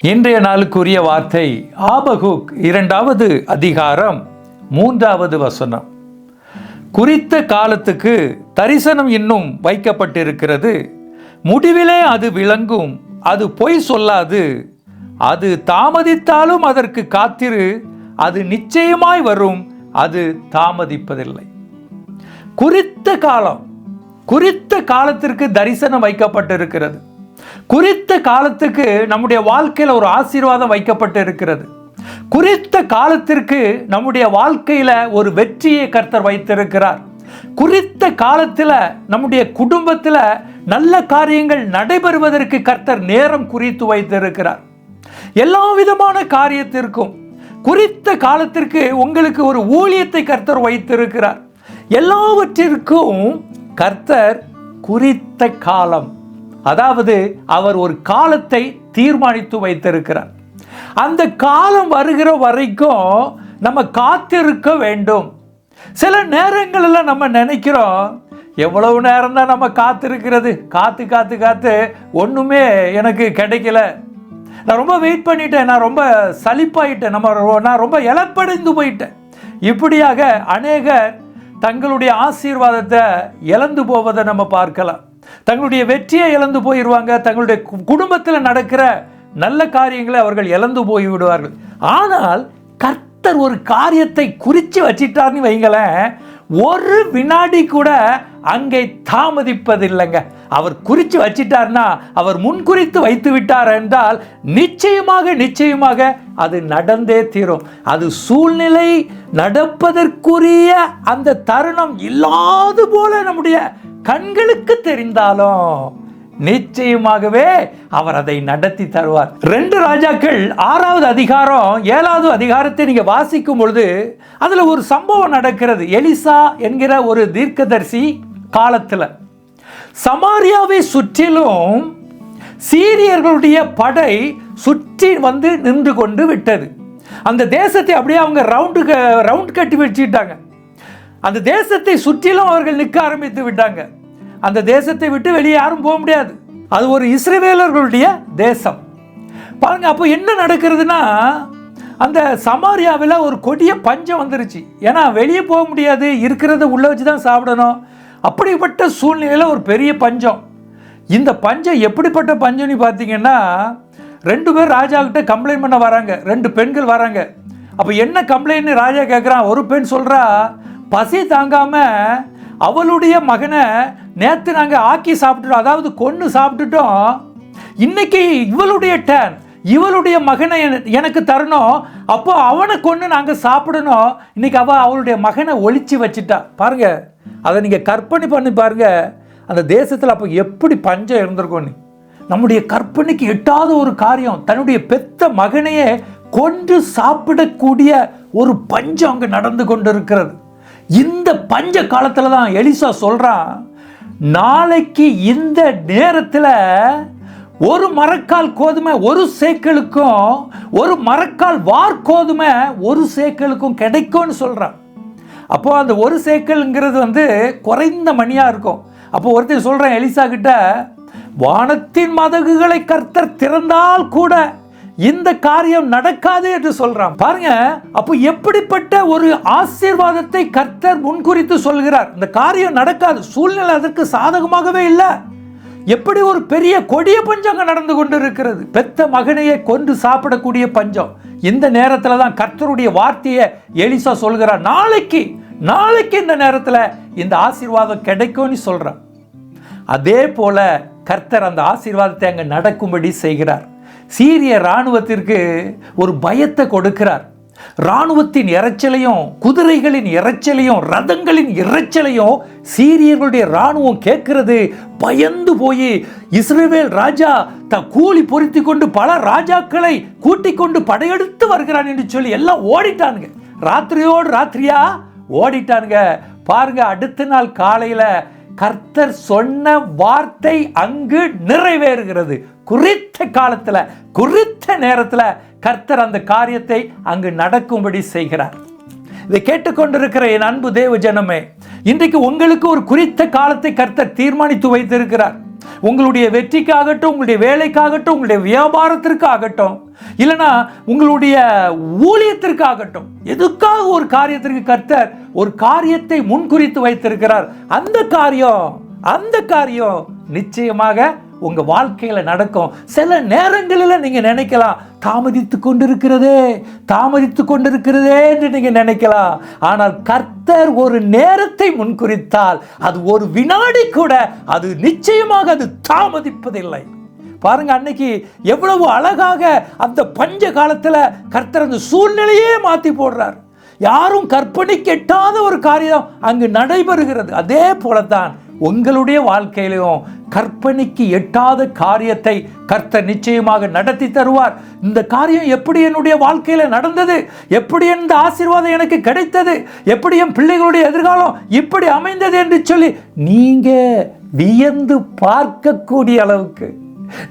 இன்றைய நாளுக்குரிய வார்த்தை ஆபகுக் 2வது அதிகாரம் 3வது வசனம். குறித்த காலத்துக்கு தரிசனம் இன்னும் வைக்கப்பட்டிருக்கிறது, முடிவிலே அது விளங்கும், அது பொய் சொல்லாது, அது தாமதித்தாலும் அதற்கு காத்திரு, அது நிச்சயமாய் வரும், அது தாமதிப்பதில்லை. குறித்த காலம், குறித்த காலத்திற்கு தரிசனம் வைக்கப்பட்டிருக்கிறது. குறித்த காலத்துக்கு நம்முடைய வாழ்க்கையில் ஒரு ஆசீர்வாதம் வைக்கப்பட்டு இருக்கிறது. குறித்த காலத்திற்கு நம்முடைய வாழ்க்கையில் ஒரு வெற்றியை கர்த்தர் வைத்திருக்கிறார். குறித்த காலத்தில் நம்முடைய குடும்பத்தில் நல்ல காரியங்கள் நடைபெறுவதற்கு கர்த்தர் நேரம் குறித்து வைத்திருக்கிறார். எல்லா விதமான காரியத்திற்கும் குறித்த காலத்திற்கு உங்களுக்கு ஒரு ஊழியத்தை கர்த்தர் வைத்திருக்கிறார். எல்லாவற்றிற்கும் கர்த்தர் குறித்த காலம், அதாவது அவர் ஒரு காலத்தை தீர்மானித்து வைத்திருக்கிறார். அந்த காலம் வருகிற வரைக்கும் நம்ம காத்திருக்க வேண்டும். சில நேரங்களில் நம்ம நினைக்கிறோம், எவ்வளவு நேரம் தான் நம்ம காத்திருக்கிறது, காத்து காத்து காத்து ஒன்றுமே எனக்கு கிடைக்கல, நான் ரொம்ப வெயிட் பண்ணிட்டேன், நான் ரொம்ப சலிப்பாயிட்டேன், நான் ரொம்ப இழப்படைந்து போயிட்டேன். இப்படியாக அநேகர் தங்களுடைய ஆசீர்வாதத்தை இழந்து போவதை நம்ம பார்க்கலாம். தங்களுடைய வெற்றியை இழந்து போயிடுவாங்க. தங்களுடைய குடும்பத்தில் நடக்கிற நல்ல காரியங்களை அவர்கள் இழந்து போய் விடுவார்கள். ஆனால் கர்த்தர் ஒரு காரியத்தை குறித்து வச்சிட்டார்னு வைங்களேன், ஒரு வினாடி கூட அங்கே தாமதிப்பதில்லைங்க. அவர் குறித்து வச்சிட்டார்னா, அவர் முன்குறித்து வைத்து விட்டார் என்றால் நிச்சயமாக அது நடந்தே தீரும். அது சூழ்நிலை நடப்பதற்குரிய அந்த தருணம் இல்லாது போல நம்முடைய கண்களுக்கு தெரிந்தாலும் நிச்சயமாகவே அவர் அதை நடத்தி தருவார். 2 ராஜாக்கள் 6வது அதிகாரம் 7வது அதிகாரத்தை நீங்க வாசிக்கும் பொழுது அதுல ஒரு சம்பவம் நடக்கிறது. எலிசா என்கிற ஒரு தீர்க்கதரிசி காலத்துல சமாரியாவை சுற்றிலும் சீரியர்களுடைய படை சுற்றி வந்து நின்று கொண்டு விட்டது. அந்த தேசத்தை அப்படியே அவங்க ரவுண்ட் கட்டி வச்சுட்டாங்க. அந்த தேசத்தை சுற்றிலும் அவர்கள் நிற்க ஆரம்பித்து விட்டாங்க. அந்த தேசத்தை விட்டு வெளியே யாரும் போக முடியாது. அது ஒரு இஸ்ரவேலர்களுடைய தேசம். பாருங்க, அப்போ என்ன நடக்கிறதுனா, அந்த சமாரியாவில் ஒரு கொடிய பஞ்சம் வந்துருச்சு. ஏன்னா வெளியே போக முடியாது, இருக்கிறத உள்ள வச்சு தான் சாப்பிடணும். அப்படிப்பட்ட சூழ்நிலையில் ஒரு பெரிய பஞ்சம். இந்த பஞ்சம் எப்படிப்பட்ட பஞ்சம்னு பார்த்தீங்கன்னா, 2 பேர் ராஜா கிட்ட கம்ப்ளைண்ட் பண்ண வராங்க. 2 பெண்கள் வராங்க. அப்போ என்ன கம்ப்ளைண்ட் ராஜா கேட்குறான். ஒரு பெண் சொல்கிறா, பசி தாங்காம அவளுடைய மகனை நேற்று நாங்கள் ஆக்கி சாப்பிட்டுட்டோம், அதாவது கொன்று சாப்பிட்டுட்டோம். இன்னைக்கு இவளுடைய டேன், இவளுடைய மகனை எனக்கு தரணும், அப்போ அவனை கொன்று நாங்கள் சாப்பிடணும். இன்னைக்கு அவளுடைய மகனை ஒழிச்சு வச்சுட்டா. பாருங்க, அதை நீங்கள் கற்பனை பண்ணி பாருங்க. அந்த தேசத்தில் அப்போ எப்படி பஞ்சம் இருந்திருக்கும். நம்முடைய கற்பனைக்கு எட்டாத ஒரு காரியம், தன்னுடைய பெத்த மகனையே கொன்று சாப்பிடக்கூடிய ஒரு பஞ்சம் அங்கே நடந்து கொண்டு இருக்கிறது. இந்த பஞ்ச காலத்தில் தான் எலிசா சொல்றான், நாளைக்கு இந்த நேரத்தில் ஒரு மரக்கால் கோதுமை 1 சேக்கலுக்கும், ஒரு மரக்கால் வார்கோதுமை 1 சேக்கலுக்கும் கிடைக்கும்னு சொல்றான். அப்போ அந்த 1 சேக்கல்ங்கிறது குறைந்த மணியா இருக்கும். அப்போ ஒருத்தர் சொல்றேன் எலிசா கிட்ட, வானத்தின் மதகுகளை கர்த்தர் திறந்தால் கூட இந்த காரியம் நடக்காது என்று சொல்றான். பாருங்க, அப்போ எப்படிப்பட்ட ஒரு ஆசீர்வாதத்தை கர்த்தர் முன்குறித்து சொல்கிறார். இந்த காரியம் நடக்காது, சூழ்நிலை அதற்கு சாதகமாகவே இல்லை. எப்படி ஒரு பெரிய கொடிய பஞ்சம் நடந்து கொண்டு இருக்கிறது. பெத்த மகனையே கொண்டு சாப்பிடக்கூடிய பஞ்சம். இந்த நேரத்தில் தான் கர்த்தருடைய வார்த்தையை எலிசா சொல்கிறார். நாளைக்கு இந்த நேரத்தில் இந்த ஆசீர்வாதம் கிடைக்கும்னு சொல்றான். அதே போல கர்த்தர் அந்த ஆசீர்வாதத்தை அங்கே நடக்கும்படி செய்கிறார். சீரிய இராணுவத்திற்கு ஒரு பயத்தை கொடுக்கிறார். இராணுவத்தின் இறைச்சலையும், குதிரைகளின் இறைச்சலையும், ரதங்களின் இறைச்சலையும் சீரியர்களுடைய இராணுவம் கேட்கிறது. பயந்து போய் இஸ்ரவேல் ராஜா கூலி பொருத்தி கொண்டு பல ராஜாக்களை கூட்டிக் கொண்டு படையெடுத்து வருகிறான் என்று சொல்லி எல்லாம் ஓடிட்டானுங்க. ராத்திரியோடு ராத்திரியா ஓடிட்டானுங்க. பாருங்க, அடுத்த நாள் காலையில கர்த்தர் சொன்ன வார்த்தை அங்கு நிறைவேறுகிறது. குறித்த காலத்தில், குறித்த நேரத்தில் கர்த்தர் அந்த காரியத்தை அங்கு நடக்கும்படி செய்கிறார். இதை கேட்டுக்கொண்டிருக்கிற என் அன்பு தேவ ஜனமே, இன்றைக்கு உங்களுக்கு ஒரு குறித்த காலத்தை கர்த்தர் தீர்மானித்து வைத்திருக்கிறார். உங்களுடைய வெற்றிக்காகட்டும், உங்களுடைய வேலைக்காகட்டும், உங்களுடைய வியாபாரத்திற்காகட்டும், இல்லைனா உங்களுடைய ஊழியத்திற்காகட்டும், எதுக்காக ஒரு காரியத்திற்கு கர்த்தர் ஒரு காரியத்தை முன்குறித்து வைத்திருக்கிறார். அந்த காரியம் நிச்சயமாக உங்க வாழ்க்கையில நடக்கும். சில நேரங்களில் நீங்க நினைக்கலாம், தாமதித்து கொண்டிருக்கிறதே என்று நீங்க நினைக்கலாம். ஆனால் கர்த்தர் ஒரு நேரத்தை முன்குறித்தால் அது ஒரு வினாடி கூட அது நிச்சயமாக அது தாமதிப்பதில்லை. பாருங்க, அன்னைக்கு எவ்வளவு அழகாக அந்த பஞ்ச காலத்துல கர்த்தர் அந்த சூழ்நிலையே மாத்தி போடுறார். யாரும் கற்பனைக்கு எட்டாத ஒரு காரியம் அங்கு நடைபெறுகிறது. அதே போலத்தான் உங்களுடைய வாழ்க்கையிலும் கற்பனைக்கு எட்டாத காரியத்தை கர்த்தர் நிச்சயமாக நடத்தி தருவார். இந்த காரியம் எப்படி என்னுடைய வாழ்க்கையில நடந்தது, எப்படி இந்த ஆசீர்வாதம் எனக்கு கிடைத்தது, எப்படி என் பிள்ளைகளுடைய எதிர்காலம் இப்படி அமைந்தது என்று சொல்லி நீங்க வியந்து பார்க்கக்கூடிய அளவுக்கு,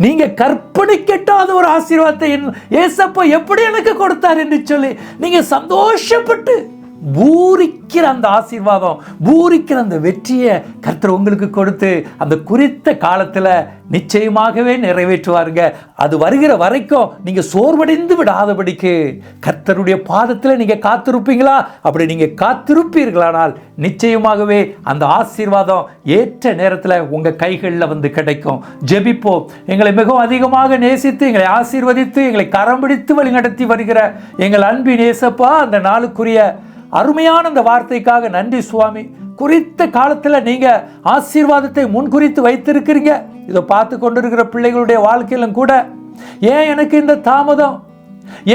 நீங்க கற்பனை கெட்டாத ஒரு ஆசீர்வாதத்தை ஏசப்பா எப்படி எனக்கு கொடுத்தார் என்று சொல்லி நீங்க சந்தோஷப்பட்டு பூரிக்கிற அந்த ஆசீர்வாதம், பூரிக்கிற அந்த வெற்றியை கர்த்தர் உங்களுக்கு கொடுத்து அந்த குறித்த காலத்தில் நிச்சயமாகவே நிறைவேற்றுவாருங்க. அது வருகிற வரைக்கும் நீங்க சோர்வடைந்து விடாதபடிக்கு கர்த்தருடைய பாதத்தில் நீங்க காத்திருப்பீங்களா? அப்படி நீங்க காத்திருப்பீர்களானால் நிச்சயமாகவே அந்த ஆசீர்வாதம் ஏற்ற நேரத்தில் உங்க கைகளில் வந்து கிடைக்கும். ஜெபிப்போம். எங்களை மிகவும் அதிகமாக நேசித்து எங்களை ஆசீர்வதித்து எங்களை கரம் பிடித்து வழிநடத்தி வருகிற எங்கள் அன்பின் ஏசப்பா, அந்த நாளுக்குரிய அருமையான அந்த வார்த்தைக்காக நன்றி சுவாமி. குறித்த காலத்தில் நீங்க ஆசீர்வாதத்தை முன்குறித்து வைத்திருக்கிறீங்க. இதை பார்த்து கொண்டிருக்கிற பிள்ளைகளுடைய வாழ்க்கையிலும் கூட, ஏன் எனக்கு இந்த தாமதம்,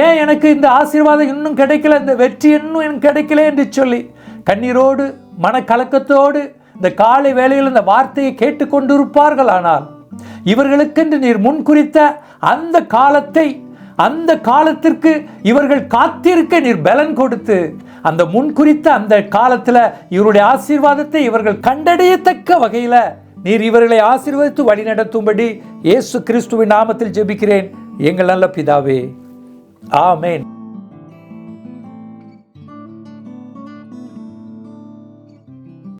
ஏன் எனக்கு இந்த ஆசீர்வாதம் இன்னும் கிடைக்கல, இந்த வெற்றி இன்னும் எனக்கு கிடைக்கல என்று சொல்லி கண்ணீரோடு மனக்கலக்கத்தோடு இந்த காலை வேளையில் இந்த வார்த்தையை கேட்டுக்கொண்டிருப்பார்கள். ஆனால் இவர்களுக்கென்று நீர் முன்குறித்த அந்த காலத்தை, அந்த காலத்திற்கு இவர்கள் காத்திருக்க நீர் பலன் கொடுத்து அந்த முன்குறித்த அந்த காலத்தில் இவருடைய ஆசீர்வாதத்தை இவர்கள் கண்டடையத்தக்க வகையில் நீர் இவர்களை ஆசீர்வதித்து வழிநடத்தும்படி இயேசு கிறிஸ்துவின் நாமத்தில் ஜெபிக்கிறேன் எங்கள் நல்ல பிதாவே, ஆமென்.